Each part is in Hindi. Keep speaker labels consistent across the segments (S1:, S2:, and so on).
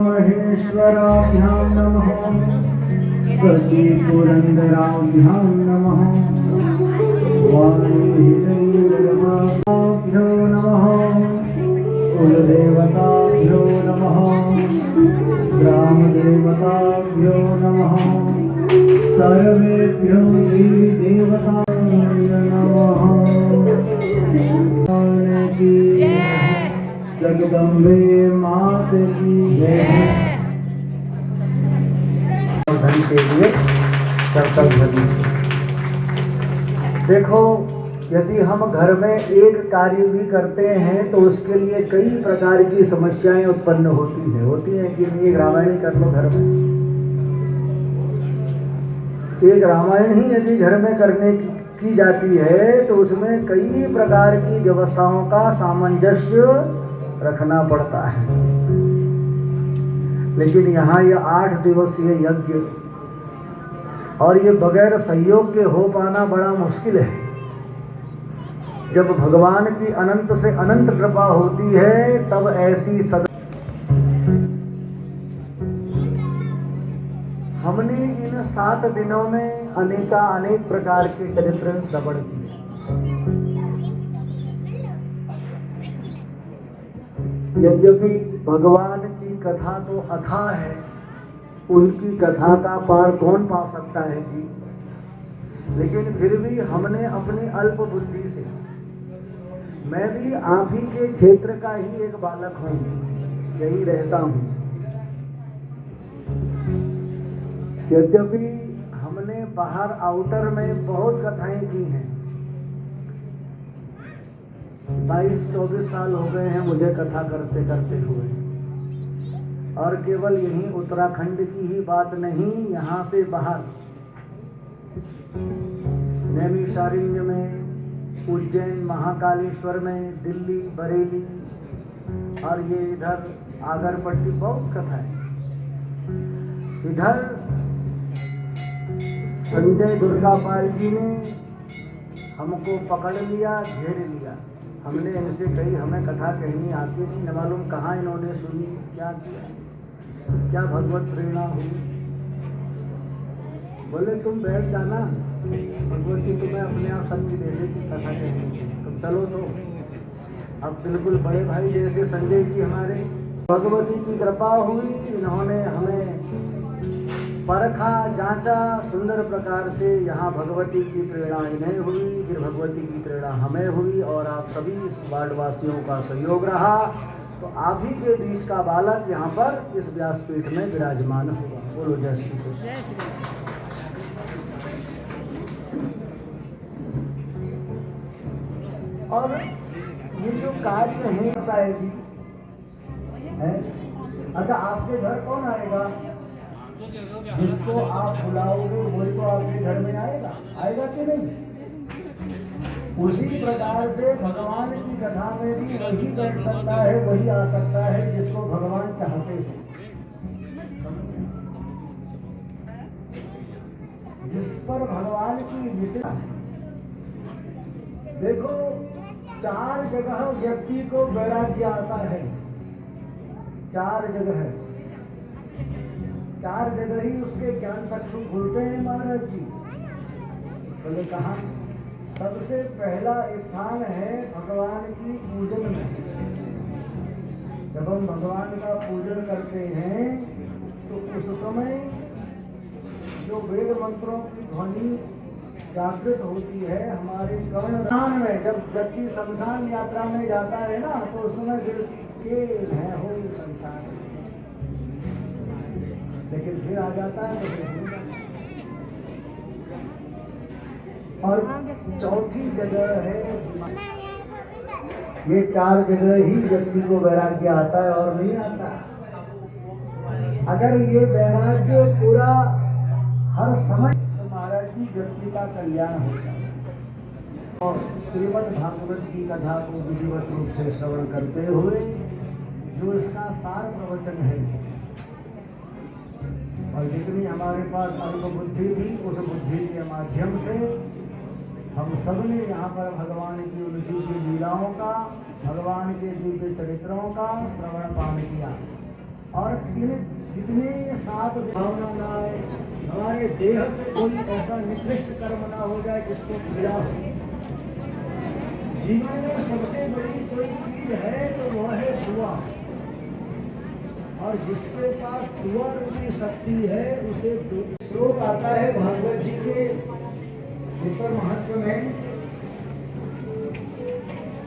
S1: महेश्वराभ्यां नमः। सती पुरन्दराभ्यां नमः। वाणीहिरण्यगर्भाभ्यो नमः। कुलदेवताभ्यो नमः। ग्रामदेवताभ्यो नमः। सर्वेभ्यो देवताभ्यो नमः। जगदम्बे मात की जय। धन के लिए कर्तव्य। देखो, यदि हम घर में एक कार्य भी करते हैं तो उसके लिए कई प्रकार की समस्याएं उत्पन्न होती हैं कि एक रामायण कर लो घर में। एक रामायण ही यदि घर में करने की जाती है तो उसमें कई प्रकार की व्यवस्थाओं का सामंजस्य रखना पड़ता है। लेकिन यहाँ ये 8 दिवसीय यज्ञ और ये बगैर सहयोग के हो पाना बड़ा मुश्किल है। जब भगवान की अनंत से अनंत कृपा होती है तब ऐसी हमने इन 7 दिनों में अनेक प्रकार के चरित्र श्रवण किए। यद्यपि भगवान की कथा तो अथाह है, उनकी कथा का पार कौन पा सकता है जी। लेकिन फिर भी हमने अपनी अल्प बुद्धि से, मैं भी आप ही के क्षेत्र का ही एक बालक हूँ, यही रहता हूँ। यद्यपि हमने बाहर आउटर में बहुत कथाएं की हैं। 22-24 साल हो गए हैं मुझे कथा करते करते हुए। और केवल यहीं उत्तराखंड की ही बात नहीं, यहाँ से बाहर नैमिषारण्य में, उज्जैन महाकालेश्वर में, दिल्ली, बरेली और ये इधर आगरपट्टी बहुत कथा है। इधर संजय दुर्गापाल जी ने हमको पकड़ लिया, घेर लिया। हमने इनसे कही हमें कथा कहनी आती थी, न मालूम कहाँ इन्होंने सुनी, क्या किया, क्या भगवत प्रेरणा हुई। बोले तुम बैठ जाना, भगवती तुम्हें अपने आप शक्ति दे देगी कथा कहने की, तुम चलो। तो अब बिल्कुल बड़े भाई जैसे संजय जी हमारे, भगवती की कृपा हुई, इन्होंने हमें परखा, जांचा सुंदर प्रकार से। यहाँ भगवती की प्रेरणा इन्हें हुई, फिर भगवती की प्रेरणा हमें हुई और आप सभी वार्डवासियों का सहयोग रहा तो आप ही के बीच का बालक यहाँ पर इस व्यासपीठ में विराजमान हुआ। बोलो जय श्री कृष्ण। और ये जो कार्य है बताए जी है। अच्छा, आपके घर कौन आएगा? जिसको आप बुलाओगे वही तो आपके घर में आएगा कि नहीं? उसी प्रकार से भगवान की कथा में भी वही बैठ सकता है, वही आ सकता है जिसको भगवान चाहते हैं। जिस पर भगवान की विशेष देखो, 4 जगह व्यक्ति को वैराग्य आता है। 4 जगह 4 जगह ही उसके ज्ञान चक्षु खुलते हैं महाराज जी। बोले कहाँ? सबसे पहला स्थान है भगवान की पूजन में। जब हम भगवान का पूजन करते हैं तो उस समय जो वेद मंत्रों की ध्वनि जागृत होती है हमारे कर्ण में। जब व्यक्ति शमशान यात्रा में जाता है ना तो उस समय ये है हो संसार, लेकिन फिर आ जाता है तो और चौथी जगह है, ये 4 जगह ही व्यक्ति को वैराग्य आता है और नहीं आता। अगर ये वैराग्य पूरा हर समय तो महाराज जी व्यक्ति का कल्याण होता है। और श्रीमद् भागवत की कथा को विधिवत रूप से श्रवण करते हुए जो इसका सार प्रवचन है, और जितनी हमारे पास अल्प बुद्धि थी उस बुद्धि के माध्यम से हम सब ने यहाँ पर भगवान की उनकी लीलाओं का, भगवान के दिव्य चरित्रों का श्रवण पान किया। और इन जितने सात भावना ना आए, हमारे देह से कोई ऐसा निकृष्ट कर्म ना हो जाए जिसको पीड़ा हो। जीवन में सबसे बड़ी कोई चीज है तो वह है दुआ, और जिसके पास दुआ रूपी शक्ति है उसे श्लोक आता है भागवत जी के ऊपर महत्व में,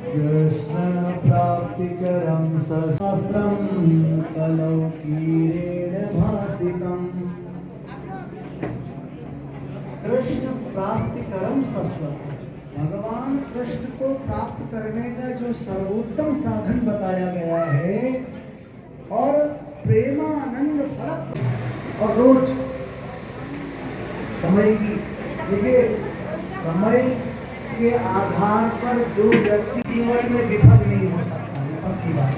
S1: कृष्ण प्राप्तिकरं शास्त्रं कलौ कीरेण भासितम्। कृष्ण प्राप्तिकरं शास्त्रम, भगवान कृष्ण को प्राप्त करने का जो सर्वोत्तम साधन बताया गया है, और प्रेमानंद फलक। और रोज समय की, देखिए समय के आधार पर जो व्यक्ति जीवन में विफल नहीं हो सकता, विफल की बात।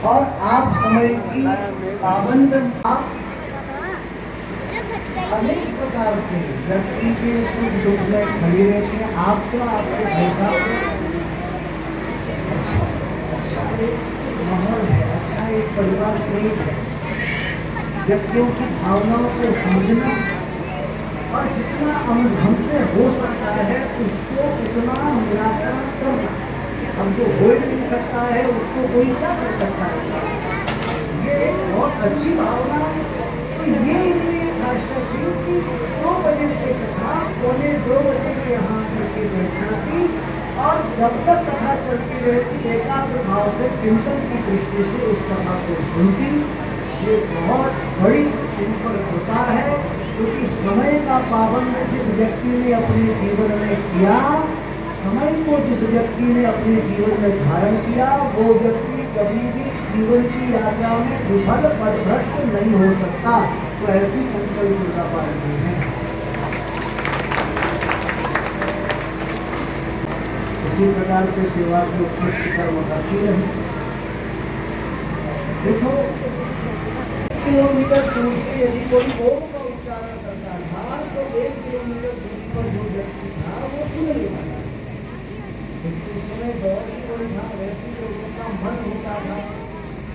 S1: और आप समय की पाबंद, आप अनेक प्रकार से व्यक्ति के सुख दुख में खड़ी रहती है। आपका आपके पैसा अच्छा माहौल है, अच्छा एक परिवार प्रेम है, व्यक्तियों की भावनाओं को समझना, और जितना हमसे हो सकता है उसको उतना निराकरण करना। हम जो हो ही नहीं सकता है उसको कोई क्या कर सकता है, ये एक बहुत अच्छी भावना है। तो ये इसलिए खासकर कि 2 बजे से कथा 1:45 बजे के यहाँ करके बैठना थी, और जब तक कथा चलती रहती एकाग्र भाव से चिंतन की दृष्टि से उस कथा को सुनती। ये बहुत बड़ी सिंपल होता है, क्योंकि समय का पाबंद जिस व्यक्ति ने अपने जीवन में किया, समय को जिस व्यक्ति ने अपने जीवन में धारण किया, वो व्यक्ति कभी भी जीवन की यात्रा में विफल पथभ्रष्ट नहीं हो सकता। तो ऐसी संकल्प दुर्गा पालन है। इसी प्रकार से सेवा की उत्कृष्ट कर्म करती रही। देखो, किलोमीटर दूर से यदि कोई ओम का उच्चारण करता था तो 1 किलोमीटर दूरी पर जो व्यक्ति था वो सुन लेता था। उस समय दौड़ ही कोई था, वैसे लोगों का मन होता था,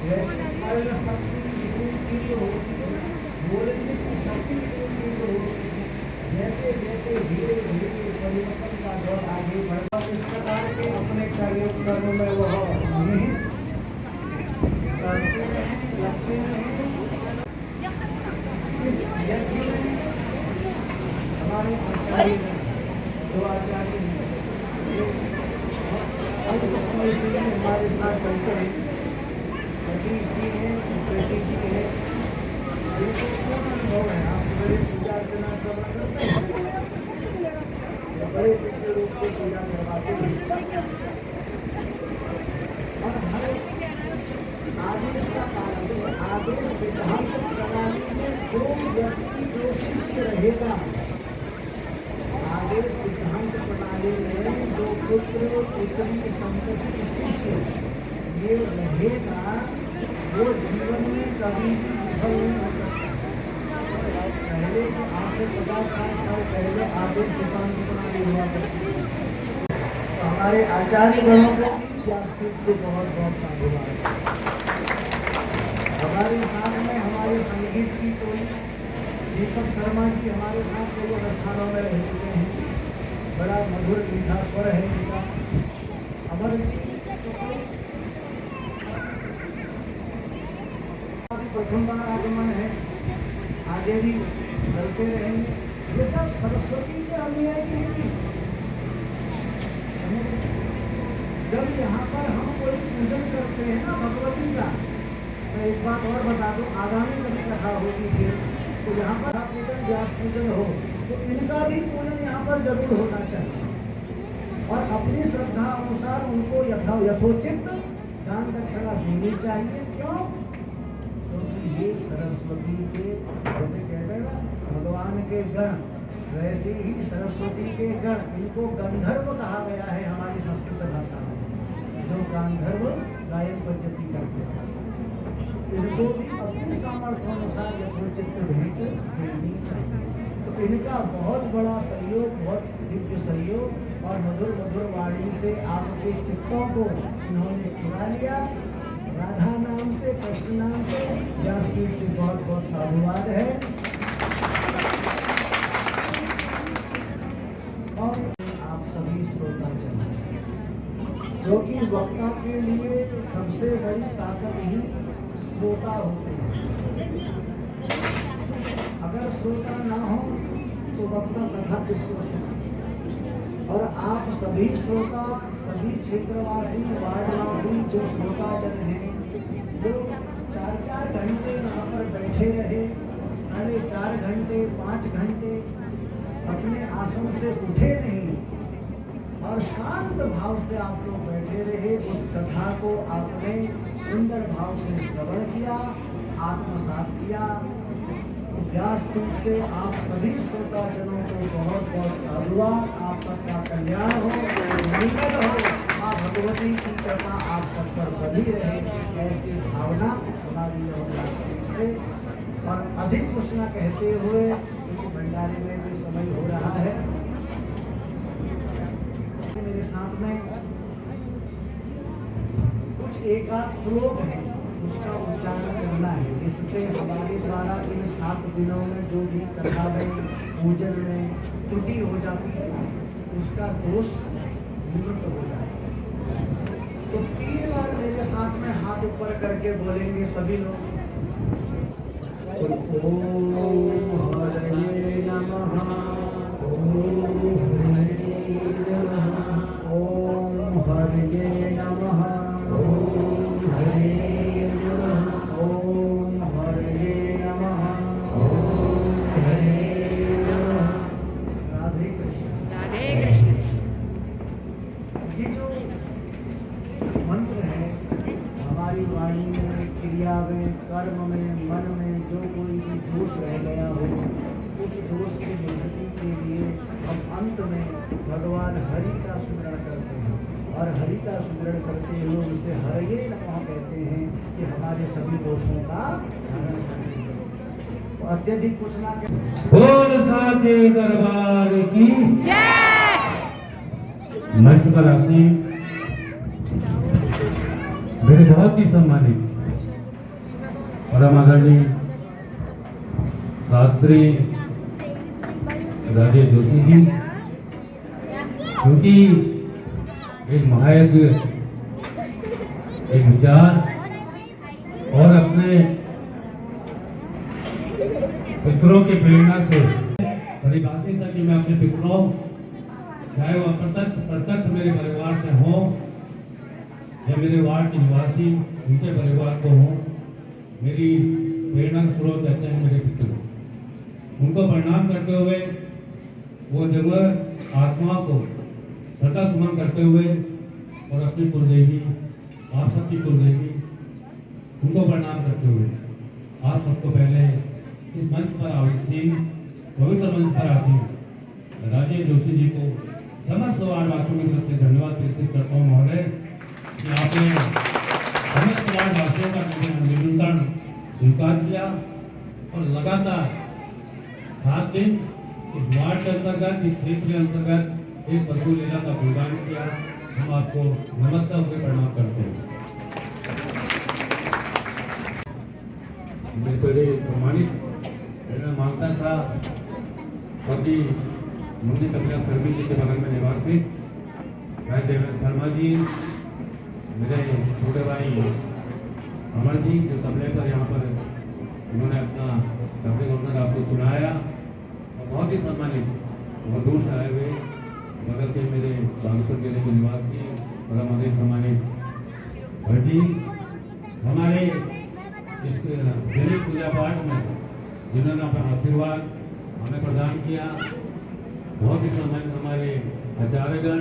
S1: वैसे कर्ण शक्ति इतनी तीव्र होती है, बोलने की शक्ति इतनी तीव्र होती है। जैसे जैसे धीरे धीरे परिवर्तन का दौर आगे बढ़ता, इस प्रकार के अपने कार्य कर्म में वह करते रहे, लगते रहे। इस यज्ञ में हमारे आचार्य जो आचार्य समय से हमारे साथ चलते हैं, सतीश जी हैं, प्रतीक जी हैं, अनुभव है। आप सवेरे पूजा अर्चना सब करते हैं, बड़े दिव्य रूप से पूजा करवाते हैं, और हर आदेश का पालन, आदेश सिद्धांत प्रणाली में जो व्यक्ति जो शिष्य रहेगा, आदेश सिद्धांत प्रणाली में जो पुत्र पुत्री संपत्ति शिष्य ये रहेगा, वो जीवन में कभी भी विफल नहीं हो सकता। पहले तो आज से 50-60 साल पहले आदेश सिद्धांत प्रणाली हुआ करती थी। तो हमारे आचार्य गणों को व्यासपीठ से बहुत बहुत धन्यवाद। हमारे साथ में हमारे संगीत की कोई दीपक शर्मा जी हमारे साथ कई अनुष्ठानों में रह चुके हैं, बड़ा मधुर मीठा स्वर है उनका। अमर जी प्रथम बार आगमन है, आगे भी चलते रहेंगे। ये सब सरस्वती के अनुयायी हैं। जब यहाँ पर हम कोई पूजन करते हैं ना भगवती का, मैं एक बात और बता दूं, आगामी कभी कथा होगी फिर, तो यहाँ पर पूजन व्यास पूजन हो तो इनका भी पूजन यहाँ पर जरूर होना चाहिए, और अपनी श्रद्धा अनुसार उनको यथोचित दान दक्षिणा देनी चाहिए। क्यों? क्योंकि ये सरस्वती के, जैसे कहते हैं ना भगवान के गण, वैसे ही सरस्वती के गण, इनको गंधर्व कहा गया है हमारी संस्कृत भाषा में, जो गांधर्व गायन पद्धति करते हैं। इनको भी अपनी सामर्थ्य अनुसार यथोचित भेंट देनी चाहिए। तो इनका बहुत बड़ा सहयोग, बहुत दिव्य सहयोग, और मधुर मधुर वाणी से आपके चित्तों को इन्होंने चुरा लिया। राधा नाम से, कृष्ण नाम से, व्यासपीठ से बहुत बहुत साधुवाद है। और आप सभी श्रोता जन, जो कि वक्ता के लिए सबसे बड़ी ताकत ही श्रोता होते हैं। अगर श्रोता ना हो तो वक्ता कथा किसको सुने। और आप सभी श्रोता, सभी क्षेत्रवासी, वार्डवासी जो श्रोता जन हैं, जो 4-4 घंटे यहाँ पर बैठे रहे, 4.5 घंटे, 5 घंटे अपने आसन से उठे नहीं और शांत भाव से आप लोग बैठे रहे, उस कथा को आपने सुंदर भाव से श्रवण किया, आत्मसात किया। व्यासपीठ से आप सभी श्रोता जनों को बहुत बहुत साधुवाद। आप सबका कल्याण हो, मंगल हो, माँ भगवती की कृपा आप सब पर बनी रहे, ऐसी भावना हमारी व्यासपीठ से। और अधिक कुछ न कहते हुए, क्योंकि भंडारे में भी समय हो रहा है, मेरे साथ में कुछ एकाध श्लोक है, उसका उच्चारण करना है। इससे हमारे द्वारा इन 7 दिनों में जो भी कथा में, पूजन में त्रुटि हो जाती है, उसका दोष निवृत्त हो जाएगा। तो 3 बार मेरे साथ में हाथ ऊपर करके बोलेंगे सभी लोग। ओम हरे नमः, ओम हरे नमः, ओम हरे ओम हरे नमः, ओम हरे नमः। राधे कृष्ण,
S2: राधे कृष्ण।
S1: ये जो मंत्र है हमारी वाणी में, क्रिया में, कर्म में, मन में जो कोई भी दोष रह गया हो, उस दोष की निवृत्ति के लिए हम अंत में भगवान हरि का स्मरण करते हैं। और हरि का स्मरण करते हुए उसे हरये नमः कहते हैं कि हमारे सभी दोषों का हरण करते हैं। तो अत्यधिक कुछ ना
S3: बोल साचे दरबार की
S2: जय।
S3: मंच पर आपने मेरे बहुत ही सम्मानित परम आदरणीय शास्त्री राजे जोशी जी, क्योंकि एक महायज्ञ, एक विचार और अपने पितरों की प्रेरणा से परिभाषित है कि मैं अपने पितरों, चाहे वह प्रत्यक्ष मेरे परिवार से हो या मेरे वार्ड के निवासी उनके परिवार को हो, मेरी प्रेरणा स्रोत कहते हैं मेरे पितरों। उनको प्रणाम करते हुए, वो जगह आत्मा को श्रद्धा सुमन करते हुए और अपनी कुलदेवी, आप सबकी कुलदेवी, उनको प्रणाम करते हुए आप सबको पहले इस मंच पर आसीन, पवित्र मंच पर आसीन राजे जोशी जी को समस्त वार्डवासियों की तरफ से धन्यवाद प्रेषित करता हूँ महोदय कि आपने समस्त वार्डवासियों का निमंत्रण स्वीकार किया और लगातार 7 दिन इस वार्ड के अंतर्गत, इस क्षेत्र के अंतर्गत एक पशु लीला का गुणगान किया। हम आपको नमस्कार होकर प्रणाम करते हैं। मैं बड़े सम्मानित मैं मानता था क्योंकि मुझे कपिला शर्मी जी के बगल में निवासी भाई देवेंद्र शर्मा जी, मेरे छोटे भाई अमर जी जो तबले पर यहाँ पर उन्होंने अपना तबले होकर आपको सुनाया, और बहुत ही सम्मानित बहुत दूर से आए हुए बगल के मेरे बागेश्वर जिले के निवासी और हमारे सम्मानित भट्टी, हमारे इस दैनिक पूजा पाठ में जिन्होंने अपना आशीर्वाद हमें प्रदान किया, बहुत ही सम्मानित हमारे आचार्यगण,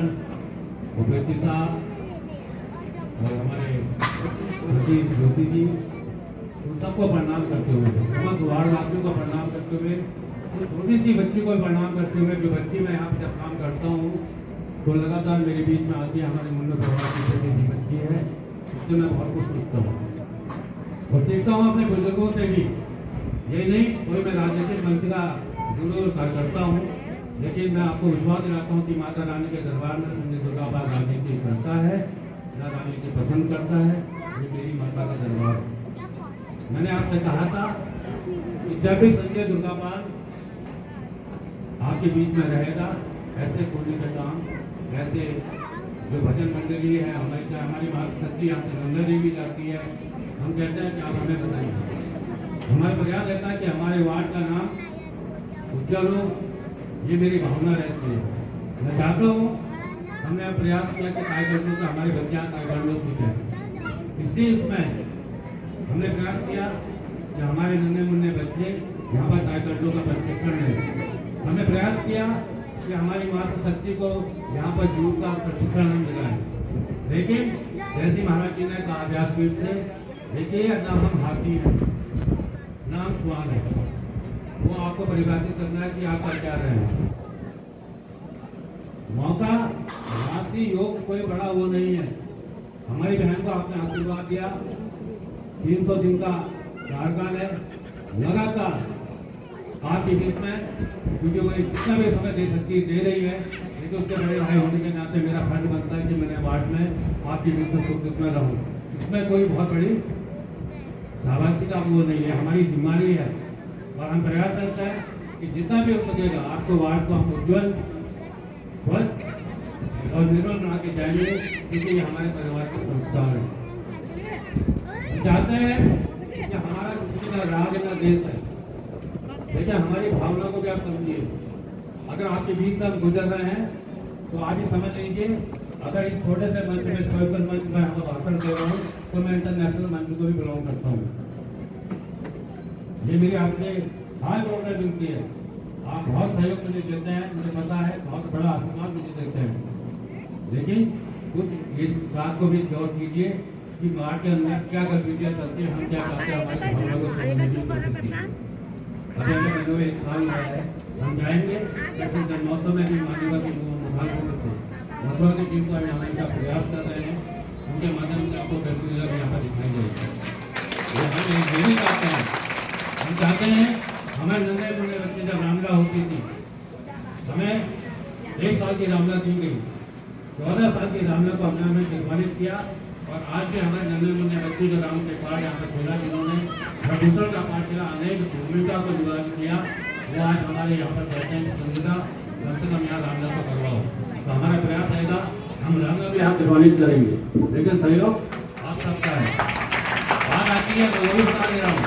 S3: उपेती साहब और हमारे ज्योति जी, उन सबको प्रणाम करते हुए, समस्त वार्डवासियों को प्रणाम करते हुए, छोटी सी बच्ची को प्रणाम करते हुए, जो बच्ची मैं यहाँ पर जब काम करता हूँ तो लगातार मेरे बीच में आती है, हमारे मुन्ना परिवार की छोटी सी बच्ची है, उससे मैं बहुत कुछ सीखता हूँ और सीखता हूँ अपने बुजुर्गों से भी। यही नहीं कोई मैं राजनीतिक मंच का जरूर करता हूँ, लेकिन मैं आपको विश्वास दिलाता हूँ कि माता रानी के दरबार में दुर्गा बाबा राजनीति करता है राधा रानी से पसंद करता है। ये मेरी माता का दरबार है। मैंने आपसे कहा था कि जब भी संजय दुर्गापाल आपके बीच में रहेगा, ऐसे पुण्य का काम, ऐसे जो भजन मंडली है हमारी माता सच्ची यहाँ से गंगा देवी जाती है, हम कहते हैं कि आप हमें बताइए। हमारा प्रयास रहता है कि हमारे वार्ड का नाम उज्जवल हो, ये मेरी भावना रहती है। मैं चाहता हूँ, हमने प्रयास किया कि ताइक्वांडो से हमारे बच्चे ताइक्वांडो सीखें। इसमें हमने प्रयास किया कि हमारे नन्हे मुन्ने बच्चे यहाँ पर ताइक्वांडो का प्रशिक्षण लें। हमने प्रयास किया कि हमारी माता शक्ति को यहाँ पर योग का प्रशिक्षण हम दिलाएं। लेकिन जैसे महाराज जी ने कहा व्यासपीठ से, देखिए नाम हम हाथी हैं, नाम स्वान है, वो आपको परिभाषित करना है कि आप कर क्या रहे हैं। मौका राशि योग कोई बड़ा वो नहीं है। हमारी बहन को आपने आशीर्वाद दिया, 300 दिन का कार्यकाल है, लगातार आपके बीच में, क्योंकि वो जितना भी समय दे सकती है दे रही है, लेकिन उसके बड़े भाई होने के नाते मेरा फर्ज बनता है कि मैंने वार्ड में आपके बीच में सुख में रहूँ। इसमें कोई बहुत बड़ी शाबाशी का वो नहीं है, हमारी जिम्मेदारी है। और हम प्रयास करते हैं कि जितना भी हो सकेगा आपको वार्ड को हम उज्ज्वल और निर्मल बना के जाएंगे, क्योंकि ये हमारे परिवार के संस्कार है। चाहते हैं कि हमारा किसी का राग ना देश है, लेकिन हमारी भावना को भी आप समझिए। अगर आपके बीच से हम गुजर रहे हैं तो आप ही समझ लीजिए, अगर इस छोटे से मंच में सोशल मंच में हम भाषण दे रहा हूँ तो मैं इंटरनेशनल मंच को भी बिलोंग करता हूँ। ये मेरी आपसे हाथ जोड़कर विनती है। आप बहुत सहयोग मुझे देते हैं, मुझे पता है, बहुत बड़ा आशीर्वाद मुझे देते हैं, लेकिन कुछ इस बात को भी गौर कीजिए कि वार्ड के अंदर क्या गतिविधियाँ चलती हैं, हम क्या करते हैं, हमारे भावना को समझने की कोशिश कीजिए। अभी हमें मैंने एक साल हुआ है, हम जाएंगे, लेकिन जन्मोत्सव में भी मान्यता की मथुरा की टीम को हम आने का प्रयास कर रहे हैं। उनके माध्यम से आपको गतिविधियाँ यहाँ पर दिखाई जाएगी। हम एक यही चाहते हैं, हम चाहते हैं हमारे नन्हे मुन्ने बच्चे जब रामलीला होती थी, हमें 1 साल की रामलीला दी गई, 14 साल की रामलीला को हमने हमें निर्माणित किया। और आज भी हमारे नन्हे मुन्ने बच्चे जो राम के पाठ यहाँ पर खोला, जिन्होंने प्रभुत्व का पाठ किया, अनेक भूमिका को निवारण किया, वो आज हमारे यहाँ पर कहते हैं संगीता कम से कम यहाँ रामलीला को करवाओ। तो हमारा प्रयास रहेगा, हम रामलीला भी यहाँ निर्माणित करेंगे, लेकिन सहयोग आप सबका है। बात आती है, मैं वही बता दे रहा हूँ,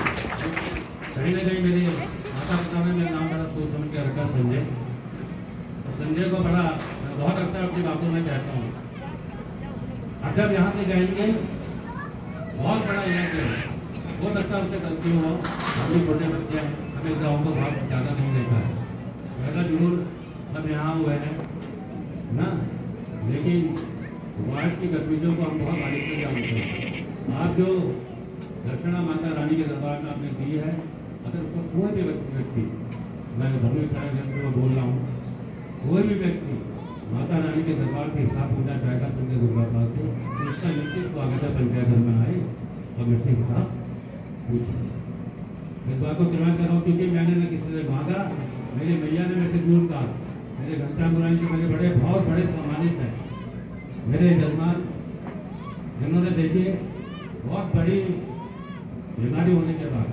S3: कहीं ना कहीं मेरे माता पिता ने मेरा नाम बड़ा सोच समझ के रखा संजय। संजय को बड़ा बहुत अच्छा अपनी बातों में कहता हूँ। अब जब यहाँ से जाएंगे, बहुत बड़ा इलाज है, बहुत अच्छा उससे गलती हो, हम भी छोटे बच्चे हैं, हमें गाँव को बहुत ज़्यादा नहीं देखा है, पहला जरूर सब यहाँ हुए हैं ना, लेकिन वार्ड की गतिविधियों को हम बहुत बारीक से जानते हैं। आप जो दक्षिणा माता रानी के दरबार में आपने दी है, अगर उसको कोई भी व्यक्ति, मैं धर्म सारे को बोल रहा हूँ, कोई भी व्यक्ति माता रानी के दरबार से हिसाब पूछना चाहेगा संजय दुर्गापाल से, तो उसका निश्चित स्वागत है पंचायत घर में आए और मुझसे हिसाब पूछे। इस बात को निर्माण कर रहा हूँ क्योंकि मैंने न किसी से मांगा, मेरी मैया ने मेरे से दूर कहा, मेरे घनश्याम गुरानी जी मेरे बड़े बहुत बड़े सम्मानित हैं, मेरे जजमान, जिन्होंने देखिए बहुत बड़ी बीमारी होने के बाद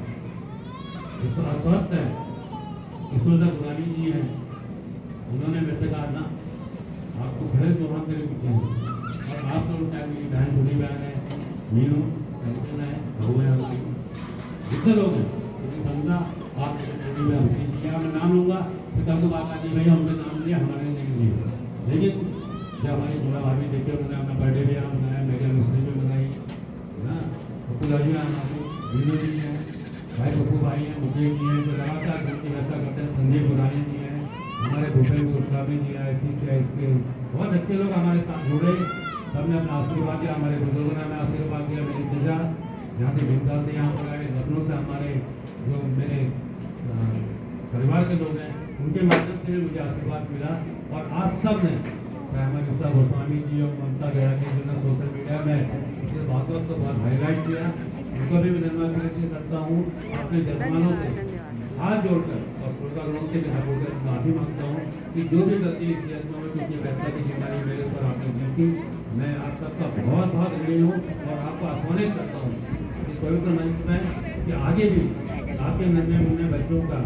S3: जिसको अस्वस्थ है, किशोरदा गुरानी जी हैं, उन्होंने मेरे से कहा ना आपको खड़े तो वहाँ मेरे पीछे हैं, और आप तो उनका मेरी बहन छोटी बहन है, मीनू कंचन है, बहू है, जितने लोग हैं उन्हें समझा आप छोटी बहन कीजिए, मैं नाम लूँगा तो कल को बात आती भैया उनके नाम लिया, हमारे नहीं लिए। लेकिन जब हमारी थोड़ा भाभी देखे, उन्होंने अपना बर्थडे भी यहाँ मनाया, मेरे मुस्लिम भी मनाई ना, पप्पू जी हमारे मीनू जी हैं, भाई पप्पू भाई हैं, मुझे जी हैं, जो लगातार घंटी व्यवस्था करते हैं, संजय गुरानी जी हैं, हमारे भूपेंद्र गोस्वामी जी आए, इसके बहुत अच्छे लोग हमारे साथ जुड़े, सबने अपना आशीर्वाद दिया, हमारे बुजुर्गों ने हमें आशीर्वाद दिया। मेरी सजा यहाँ के भीमताल से यहाँ पर आए, लखनऊ से हमारे जो मेरे परिवार के लोग हैं, उनके माध्यम से भी मुझे आशीर्वाद मिला। और आप सब ने, हमारे गुप्ता गोस्वामी जी और ममता गहरा जी, जिन्होंने सोशल मीडिया में इस बातों को बहुत हाईलाइट किया, उनको भी मैं धन्यवाद करता हूँ। अपने जजमानों से हाथ जोड़कर और प्रोटोकॉल से भी हाथ जोड़कर माफी मांगता हूँ कि जो भी गलती इस में, क्योंकि व्यवस्था की जिम्मेदारी मेरे ऊपर आपने दी थी, मैं आप सबका बहुत बहुत ऋणी हूँ और आपको आह्वानित करता हूँ इस पवित्र मंच में कि आगे भी आपके नन्हे मुन्ने बच्चों का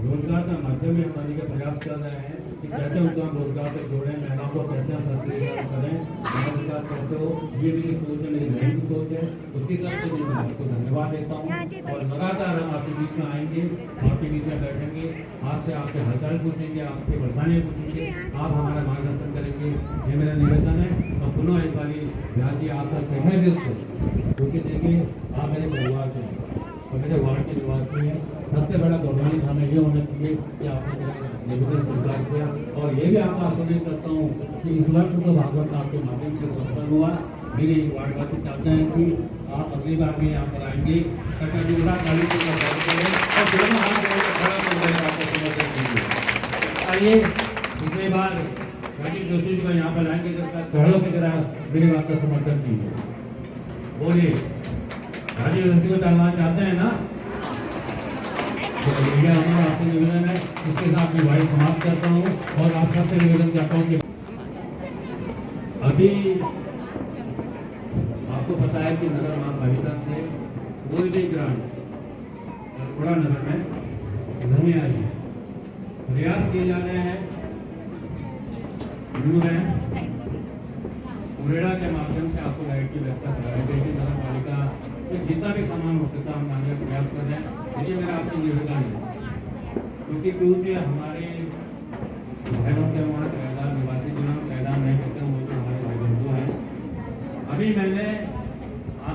S3: रोजगार का माध्यम में बनाने के प्रयास कर रहे हैं कि कैसे उनको हम रोजगार से जोड़ें, महिलाओं को कैसे हम सशक्तिकरण करें, रोजगार कैसे हो। ये मेरी सोच है, मेरी बहन की सोच है, उसकी तरफ से मैं आपको धन्यवाद देता हूँ और लगातार हम आपके बीच में आएंगे, आपके बीच में बैठेंगे, आपसे आपके हालचाल पूछेंगे, आपके परेशानियाँ पूछेंगे, आप हमारा मार्गदर्शन करेंगे। ये मेरा निवेदन है और पुनः एक बारी बिहार जी आपका कह दे उसको, क्योंकि देखिए आप मेरे परिवार से और मेरे वार्ड के निवासी हैं। सबसे बड़ा गौरवान्वित हमें ये होना चाहिए कि आपने मेरा निवेदन स्वीकार किया और ये भी आपको आश्वस्त करता हूँ कि इस वर्ष तो भागवत आपके माध्यम से संपन्न हुआ। मेरे वार्डवासी चाहते हैं कि आप अगली बार भी यहाँ पर आएंगे, कटरा काली जी का दौर करें और दोनों हाथ जोड़कर खड़ा कर आपको समर्थन कीजिए। आइए दूसरी बार राजीव जोशी जी को यहाँ पर लाएंगे, खड़ों की तरह मेरी बात का समर्थन कीजिए। बोलिए राजीव जोशी को डालना चाहते हैं ना? तो भैया हमारा आपसे निवेदन है, इसके साथ मैं वाइस समाप्त करता हूँ और आप सबसे निवेदन करता हूँ कि अभी आपको पता है कि नगर महापालिका से कोई भी ग्रांट बड़ा नगर में नहीं आई, प्रयास किए जा रहे हैं उरेड़ा के माध्यम से आपको लाइट की व्यवस्था कराई गई थी। नगर पालिका जितना भी सामान हो सकता हम मांगने का प्रयास कर रहे हैं। ये मेरा आपसे निवेदन है क्योंकि हमारे बहनों के वहाँ किराएदार निवासी जिन्हों किराएदार नहीं करते हैं वो तो हमारे भाई बंधु हैं। अभी मैंने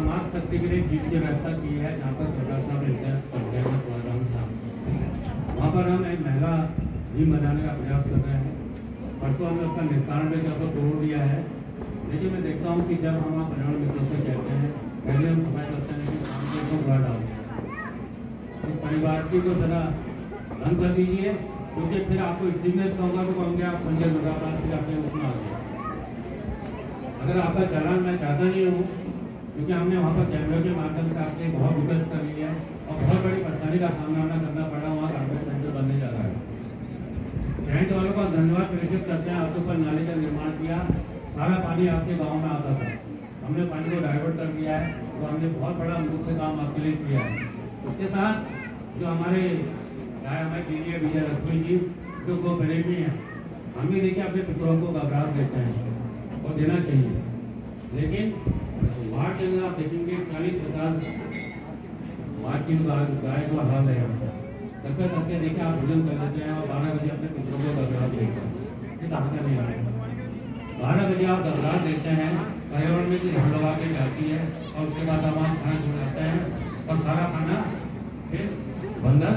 S3: मार्ग शक्ति के लिए जीत की व्यवस्था की है जहाँ पर सरकार साहब प्रोग्राम था, वहाँ पर हम एक महिला जिम बनाने का प्रयास कर रहे हैं। परसों हमने उसका निर्धारण भी करके तोड़ दिया है। लेकिन मैं देखता हूँ कि जब हम पर्यावरण मित्रों से कहते हैं पहले हम सफाई करते हैं कि काम को बुरा डालते हैं, इस परिवार की को जरा बंद कर दीजिए क्योंकि फिर आपको इंटीमेट कहूँगा तो कहूँगे आप संजय मुर्दाबाद फिर अपने उसमें आ गए। अगर आपका चालान मैं चाहता नहीं हूँ क्योंकि हमने वहाँ पर कैमरे के माध्यम से आपसे बहुत विकसित कर लिया है और बहुत बड़ी परेशानी का सामना करना पड़ा। वहाँ गार्बेज सेंटर बनने जा रहा है। टेंट वालों का धन्यवाद प्रेषित करते हैं, आपके ऊपर नाले का निर्माण किया, सारा पानी आपके गाँव में आता था, हमने पानी को डाइवर्ट कर दिया है तो हमने बहुत बड़ा मुख्य काम आपके लिए किया है। उसके साथ जो हमारे हमारे दीजिए विजय लक्ष्मी जी जो गो प्रेमी हैं, हम भी देखिए अपने पितरों को घबराहट देते हैं और देना चाहिए। लेकिन वार्ड के अंदर आप देखेंगे 40-50 वार्ड की गाय को हाल है, करते करते देखिए आप भोजन कर लेते हैं और 12 बजे अपने पितरों को घबराहट देते हैं। ये ताकत नहीं आ रही। 12 बजे आप घबराहट देते हैं, पर्यावरण में ध्यान लगा के जाती है और उसके बाद हम खाना छुड़ जाते हैं और सारा खाना फिर बंदर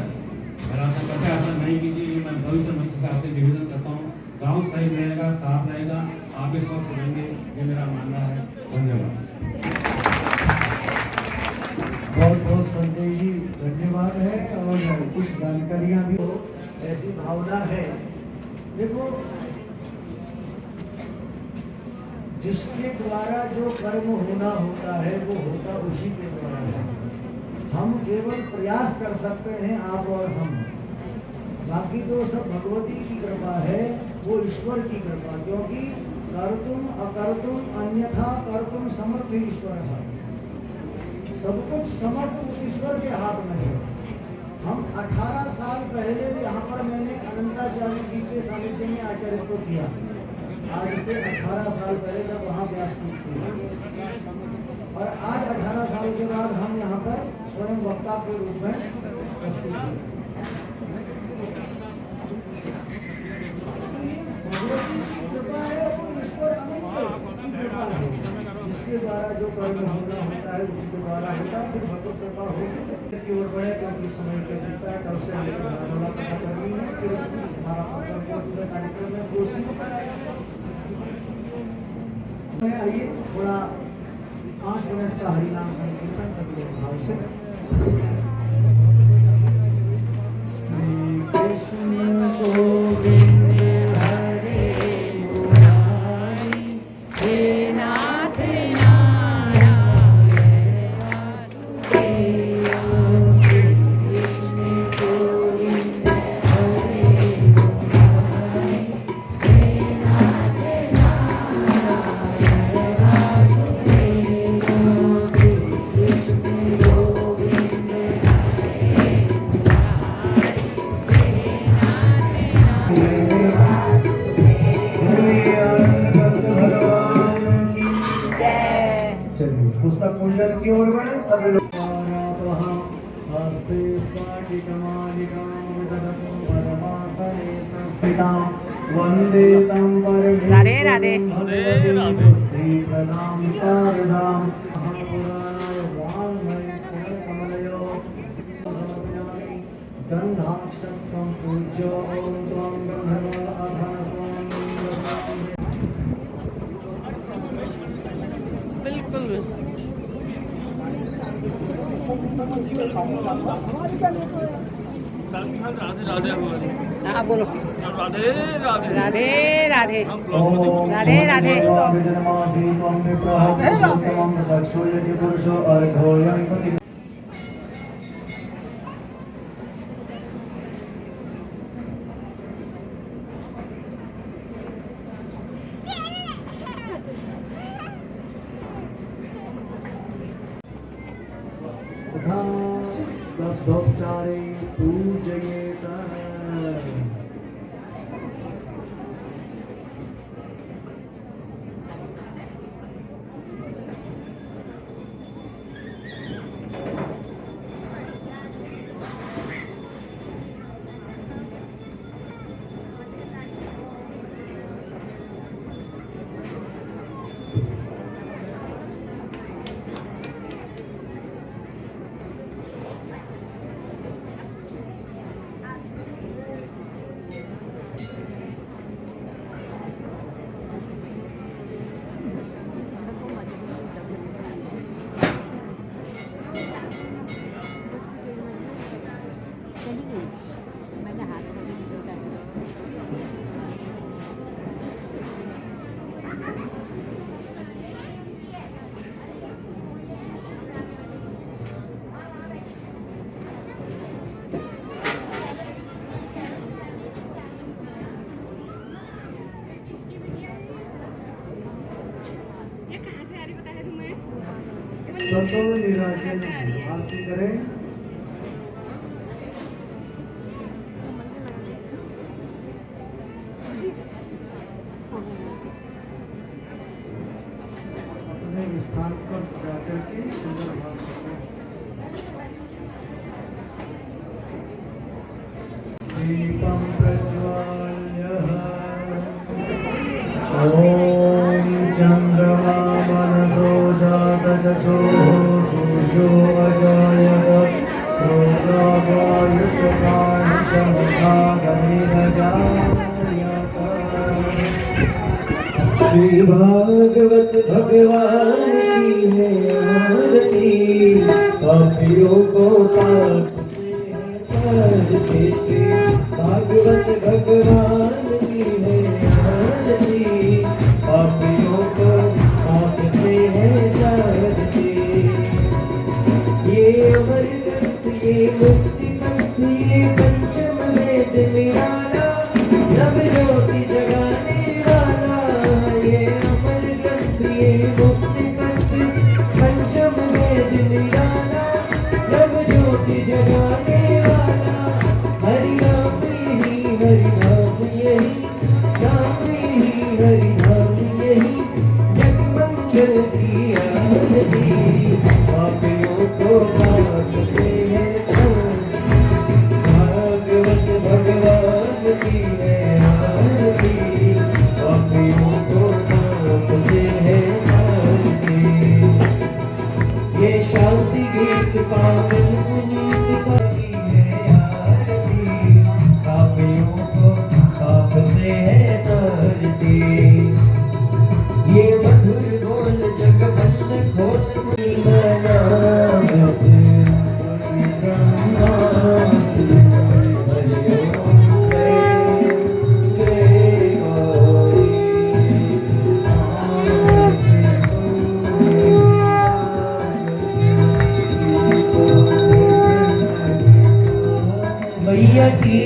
S3: बराबर करते हैं। ऐसा नहीं कीजिए, मैं भविष्य मंच से आपसे निवेदन करता हूँ। गाँव सही रहेगा, साफ रहेगा, आप इस वक्त रहेंगे, ये मेरा मानना है। धन्यवाद।
S1: बहुत बहुत संजय जी धन्यवाद है और कुछ जानकारियाँ भी हो, ऐसी भावना है। देखो जिसके द्वारा जो कर्म होना होता है वो होता उसी के द्वारा है। हम केवल प्रयास कर सकते हैं आप और हम, बाकी तो सब भगवती की कृपा है, वो ईश्वर की कृपा, क्योंकि कर्तुम अकर्तुम अन्यथा कर्तुम समर्थ ईश्वर है। सब कुछ समर्थ उस ईश्वर के हाथ में है। हम 18 साल पहले भी यहाँ पर मैंने अनंताचार्य जी के सानिध्य में आचरित्व किया, आज से 18 साल पहले जब वहाँ व्यासपीठ थी, और आज 18 साल के बाद हम यहाँ पर स्वयं वक्ता के रूप में प्रस्तुत हैं। भगवती की कृपा है, वो ईश्वर अनंत की कृपा है, जिसके द्वारा जो कर्म होना होता है उसके द्वारा होता है। फिर भगवत कृपा होगी की ओर बढ़े, क्योंकि समय के बीता है, कल से हमें कथा करनी है। फिर हमारा कार्यक्रम में कोशिश आइए थोड़ा 5 मिनट का हरिनाम संकीर्तन सभी भाव से। श्री कृष्ण गोविंद हरे मुरारी, हे नाथ नारायण वासुदेव। श्री कृष्ण गोविंद हरे मुरारी, हे नाथ नारायण मंदिर की ओर बढ़े सब लोग। हस्ते स्फटिकमालिकां विदधतु परमासने संस्थितां वन्दे तं परमेश्वरं
S2: राधे राधे।
S1: बुद्धिप्रदां शारदां महापुराणाय वाङ्मये कमलयो समर्पयामि गन्धाक्षं सम्पूज्य ॐ त्वां
S2: बिल्कुल
S4: राधे राधे
S2: हाँ बोलो।
S4: राधे राधे
S2: राधे राधे
S4: हम ब्लॉग में देखते
S2: राधे राधे।
S1: लब्धोपचारे पूजयेत। सबको निराजन आरती करें। अपने स्थान पर जाकर के सुंदर भाव करें। दीपं प्रज्वाल्य ॐ चन्द्रमा मनसो जातचक्षो सूर्यो अजायत श्रोत्रावायुष्काणि चमकागनिरजायत। श्री भागवत भगवान की है आरती, पापियों को पाप से भागवत भगवान की है आरती, पापियों को पाप से है जागती। ये अमरग्रंथ ये मुक्ति पंथ ये पंचम वेद निराला, नव ज्योति जगाने वाला। ये अमरग्रंथ ये मुक्ति पंथ पंचम वेद निराला, नव ज्योति जगाने वाला। हरि नाम यही हरि नाम यही नाम यही हरि नाम यही जगमंगल की आरती, पापियों को पाप से है भागवत भगवान की है आरती, पापियों को पाप से है आरती। ये शांति गीत पावन पुनीत की है आरती, पापियों को पाप से है तारती। ये मधुर बोल जगबंद खोल मनावत मैया की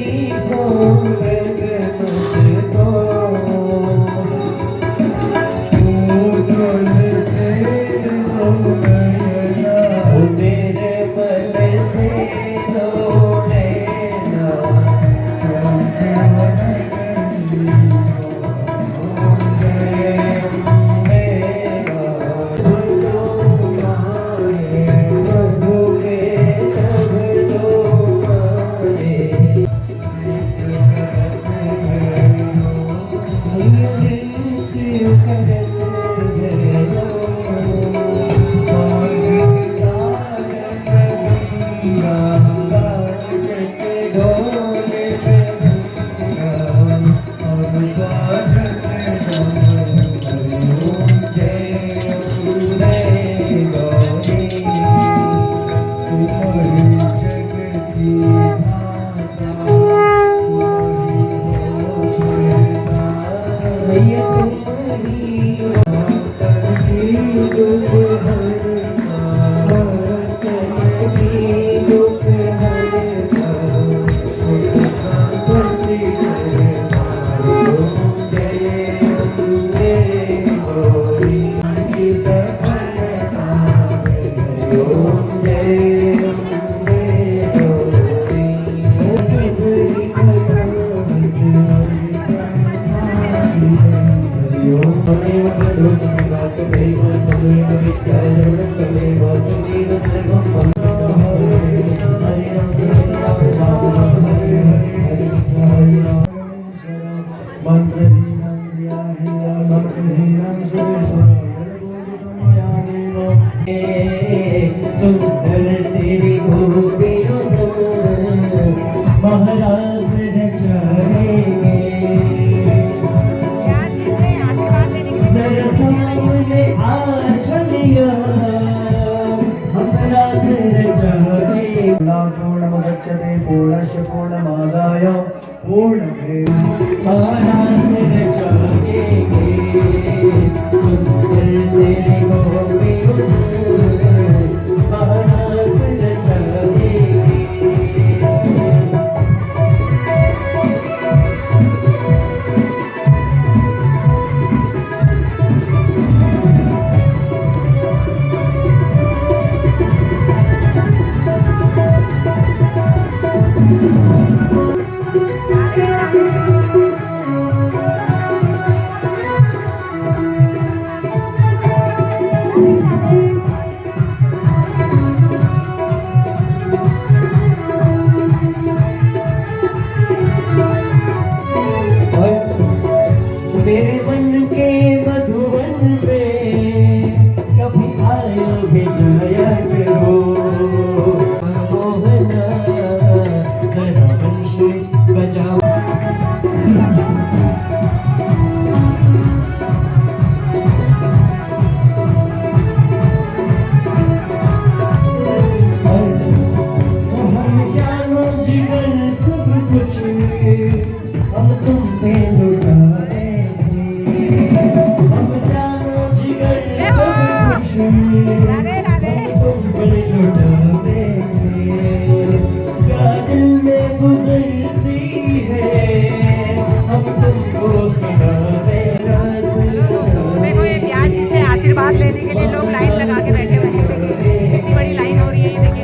S1: मुच्यते पूर्णस्य पूर्णमादाय पूर्णमेवावशिष्यते। तेरे गोपी मेरे मन के मधुवन में कभी आयो भिजाया करो मोहना जरा बंशी बजाओ। हम जानो जीवन सब कुछ हम तुम पे लुटा
S2: राधे राधे। देखो ये ब्याज जी से आशीर्वाद लेने के लिए लोग लाइन लगा के बैठे हुए हैं। देखिए कितनी बड़ी लाइन हो रही है ये देखिए।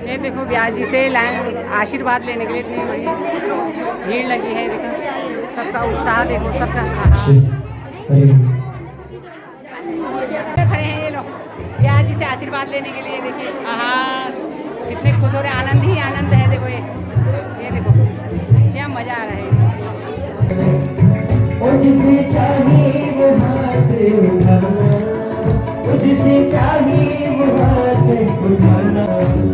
S2: ये देखो ब्याज जी से लाइन आशीर्वाद लेने के लिए इतनी बड़ी भीड़ लगी है। देखो सबका उत्साह देखो सबका। खड़े हैं ये लोग ब्याज जी से आशीर्वाद लेने के लिए। देखिए हाँ कितने खुश हो रहे, आनंद ही आनंद है। देखो ये देखो क्या मजा आ रहा है।
S1: जिसे चाहिए वो हाथ उठाना, जिसे चाहिए वो हाथ उठाना।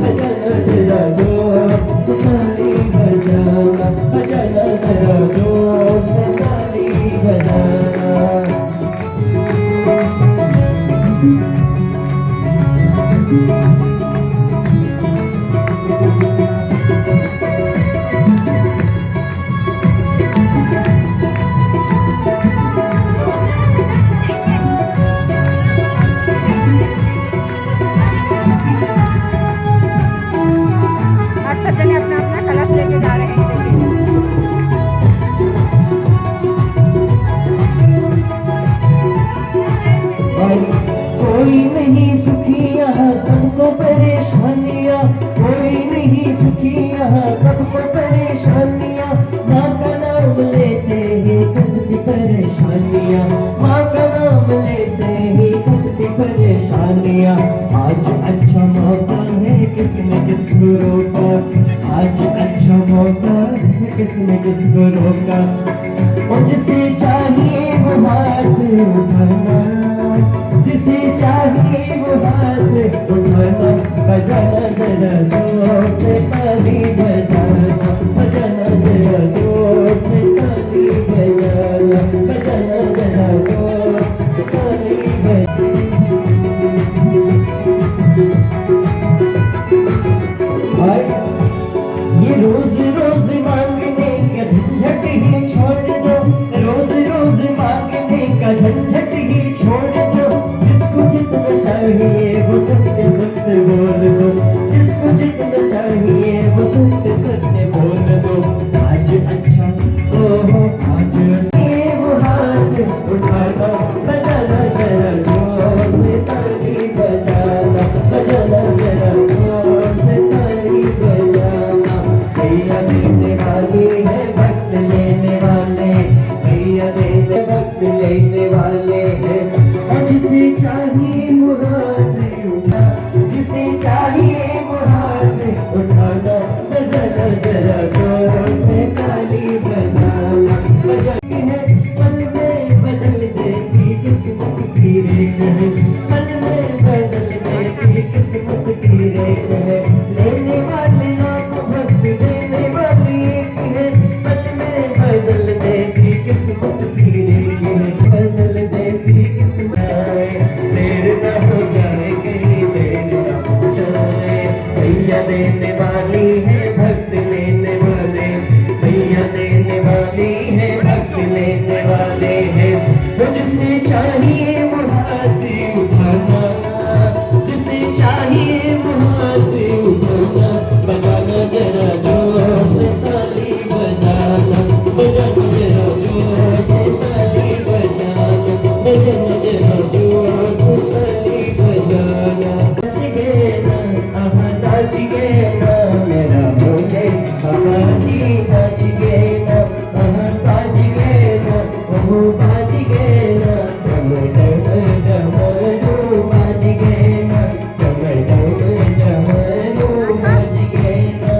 S1: बजाना जरा जोर से ताली बजाना, बजाना जरा जोर से ताली बजाना।
S2: सब जने अपना अपना कलश लेके जा रहे हैं।
S1: कोई नहीं सुखी यहाँ सबको परेशानियाँ, कोई नहीं सुखी यहाँ सबको परेशानियाँ। माँ का नाम लेते ही कटती परेशानियाँ, माँ का नाम लेते ही कटती परेशानियाँ। आज अच्छा मौका है किसने किसको रोका, आज अच्छा मौका है किसने किसको रोका। मुझसे चाहिए वो हाथ उठाना, जिसे चाहिए वो हाथ उठाना। बजाना जरा जोर से ताली बजाना, बजाना जरा जोर से ताली बजाना, बजाना जरा जोर से ताली बजाना। ये रोज रोज मांगने का झंझट ही छोड़ दो, रोज रोज मांगने का झंझट ही छोड़ दो। जिसको जितना चाहिए वो सत्य सत्य बोल दो, जिसको जितना चाहिए वो सत्य सत्य बोल दो। आज अच्छा ओहो आज वो हाथ उठाना, बजाना जरा जोर से ताली बजाना, बजाना जरा जोर से ताली बजाना। भैया देने वाली है भक्त लेने वाले, भैया देने भक्त लेने वाले हैं। जिसे चाहिए वो हाथ उठा, जिसे चाहिए वो हाथ उठाना। बजाना जरा जोर से ताली बजाना, बजाना है पल में बदल देती किस्मत की रेख है, पल में बदल देती किस्मत की रेख है। लेने वाले नाम भक्त देने वाली एक है, पल में बदल देती किस्मत की रेख
S5: वाले हैं। मुझसे चाहिए वो हाथ उठाना, जिसे चाहिए वो हाथ उठाना, बजाना जरा जोर से ताली बजाना, बजाना जरा जोर से ताली बजाना, बजाना जरा जोर से ताली बजाना। नाच गे ना, आहा नाच गे ना, मेरा भोले बाबा जी नाच गे ना, आहा बाज गे ना, ओहो बाज गे ना, डम डम डमरू बाज गे ना, डम डम डमरू बाज गे ना।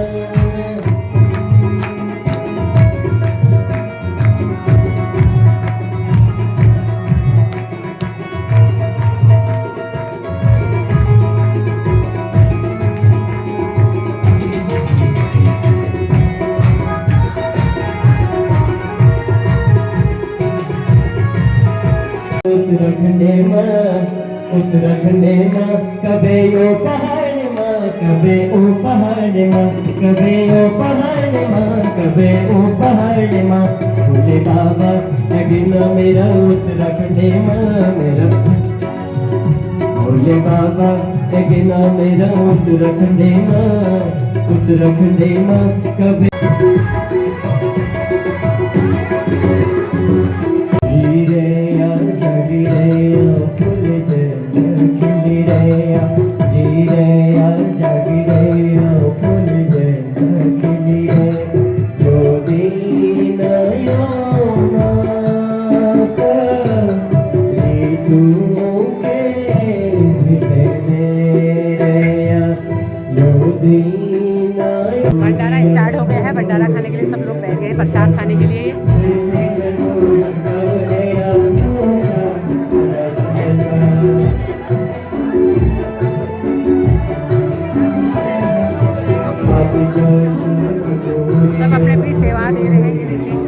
S5: उत्तराखंडे माँ कबे ओ पहाड़ माँ, कबे ओ पहाड़ माँ, कबे ओ पहाड़ माँ, कबे ओ पहाड़ माँ। भोले बाबा लगना मेरा उत्तराखंडे माँ, मेरा भोले बाबा लगना मेरा उत्तराखंडे माँ, उत्तराखंडे माँ कबे।
S2: भंडारा स्टार्ट हो गया है। भंडारा खाने के लिए सब लोग बैठ गए हैं, प्रसाद खाने के लिए। सब अपनी अपनी सेवा दे रहे हैं, ये देखिए।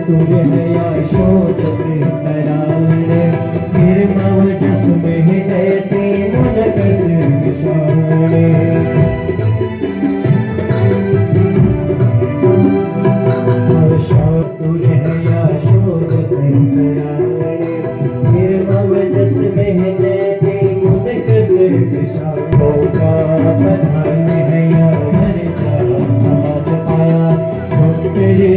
S5: तुझे है यशोद से करारे, फिर मवजस में रहते मुझक से विशारे। तुझे है यशोद से करारे, फिर मवजस में रहते मुझक से विशारे। का बधाई है या घर जा समाज पाया, तेरे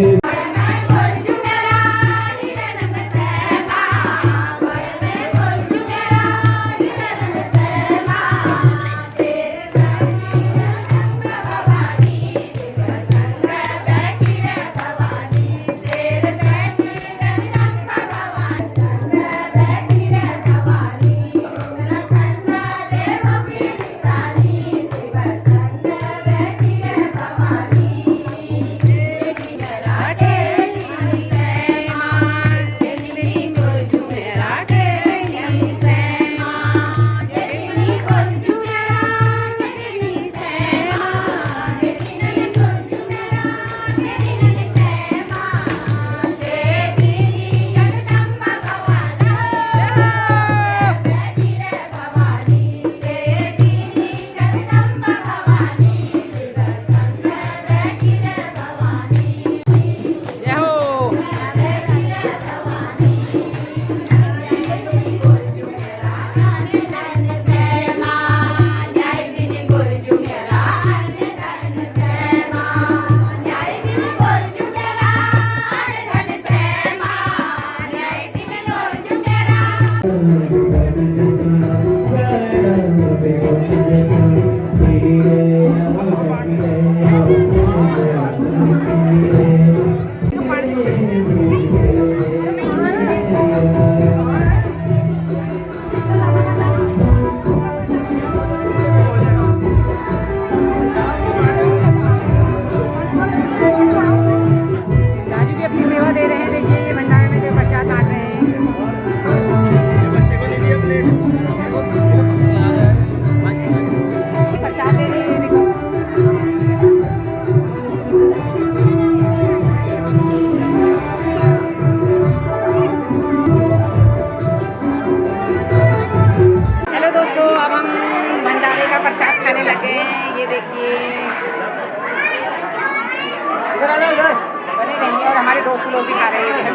S2: दोस्त लोग भी खा रहे हैं।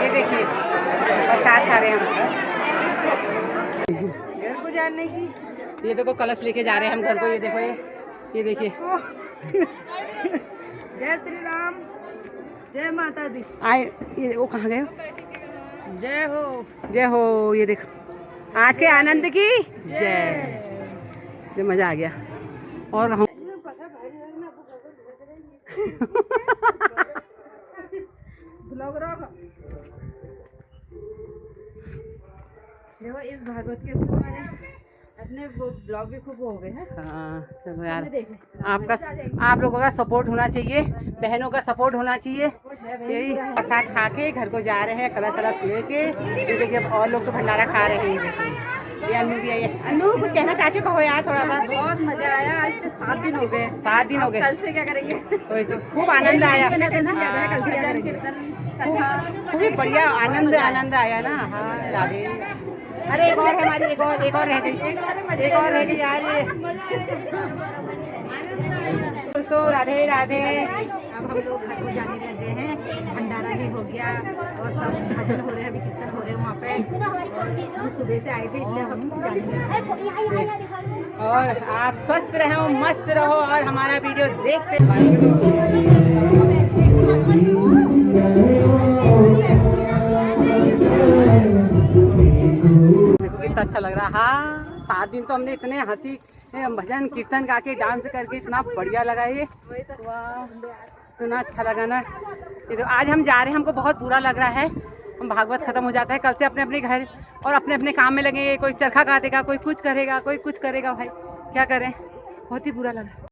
S2: ये देखिए प्रसाद खा रहे हैं हम घर को जाने की। ये देखो कलश लेके जा रहे हैं हम घर को। ये देखो ये देखिए
S6: जय श्री राम, जय माता दी,
S2: आए ये वो कहाँ गए?
S6: जय हो,
S2: जय हो। ये देखो आज के आनंद की जय। ये मजा आ गया। और हम
S6: देखो इस भागवत के उसमें मैंने अपने वो ब्लॉग भी खूब हो गए हैं।
S2: हाँ चलो यार, आप लोगों का सपोर्ट होना चाहिए, बहनों का सपोर्ट होना चाहिए। यही प्रसाद खा के घर को जा रहे हैं कलश वलश लेके। ये देखिए अब और लोग तो भंडारा खा रहे हैं। ये अनु भी आई है। अनु कुछ कहना चाहती हो? कहो यार थोड़ा सा।
S6: बहुत मजा आया, आज से 7 दिन हो गए।
S2: 7 दिन हो गए।
S6: कल से क्या करेंगे?
S2: वही तो खूब आनंद आया।
S6: कल से भजन कीर्तन
S2: खूब बढ़िया आनंद आया ना। हाँ राधे। अरे एक और है हमारी, एक और रह गई, एक और रह गई यार। ये दोस्तों राधे राधे।
S6: अब हम लोग घर को जाने लगे हैं। भंडारा भी हो गया और सब भजन हो रहे हैं, अभी कीर्तन हो रहे हैं वहाँ पे। हम सुबह से आए थे इसलिए हम जाने लगे।
S2: और आप स्वस्थ रहो, मस्त रहो और हमारा वीडियो देखते देखो कितना अच्छा लग रहा है। हाँ 7 दिन तो हमने इतने हंसी भजन कीर्तन गा के डांस करके इतना बढ़िया लगा। ये वाह इतना अच्छा लगा ना। ये तो आज हम जा रहे हैं, हमको बहुत बुरा लग रहा है। हम भागवत खत्म हो जाता है कल से अपने अपने घर और अपने अपने काम में लगेंगे। कोई चरखा काटेगा, कोई कुछ करेगा, कोई कुछ करेगा। भाई क्या करें, बहुत ही बुरा लगा।